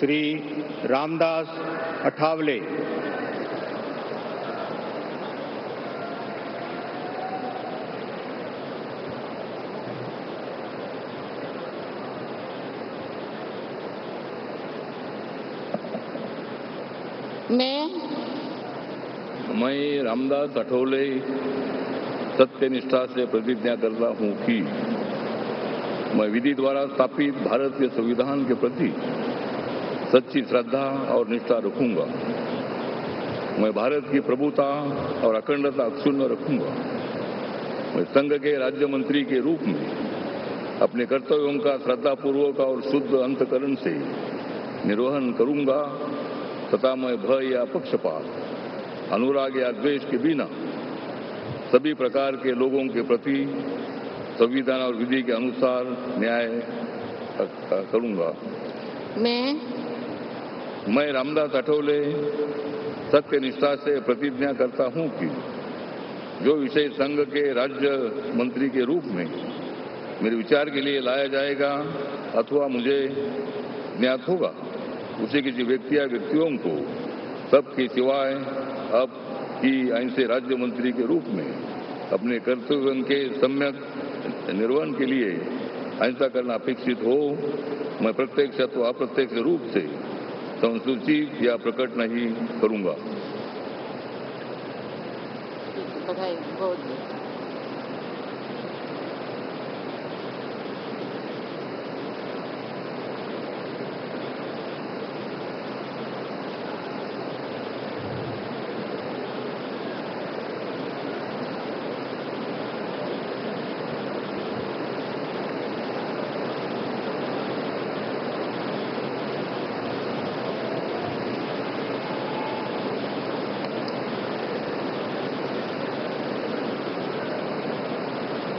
श्री रामदास अठावले। मैं रामदास अठावले सत्यनिष्ठा से प्रतिज्ञा करता हूं कि मैं विधि द्वारा स्थापित भारतीय संविधान के प्रति सच्ची श्रद्धा और निष्ठा रखूंगा। मैं भारत की प्रभुता और अखंडता अक्षुण्ण रखूंगा। मैं संघ के राज्य मंत्री के रूप में अपने कर्तव्यों का श्रद्धापूर्वक और शुद्ध अंतकरण से निर्वहन करूंगा तथा मैं भय या पक्षपात, अनुराग या द्वेष के बिना सभी प्रकार के लोगों के प्रति संविधान और विधि के अनुसार न्याय करूंगा। मैं रामदास अठावले सत्यनिष्ठा से प्रतिज्ञा करता हूं कि जो विषय संघ के राज्य मंत्री के रूप में मेरे विचार के लिए लाया जाएगा अथवा मुझे ज्ञात होगा, उसे किसी व्यक्ति या व्यक्तियों को सबके सिवाय अब की ऐसे राज्य मंत्री के रूप में अपने कर्तव्यों के सम्यक निर्वहन के लिए ऐसा करना अपेक्षित हो, मैं प्रत्यक्ष अथवा अप्रत्यक्ष रूप से संसूचित या प्रकट नहीं करूंगा। बधाई बहुत।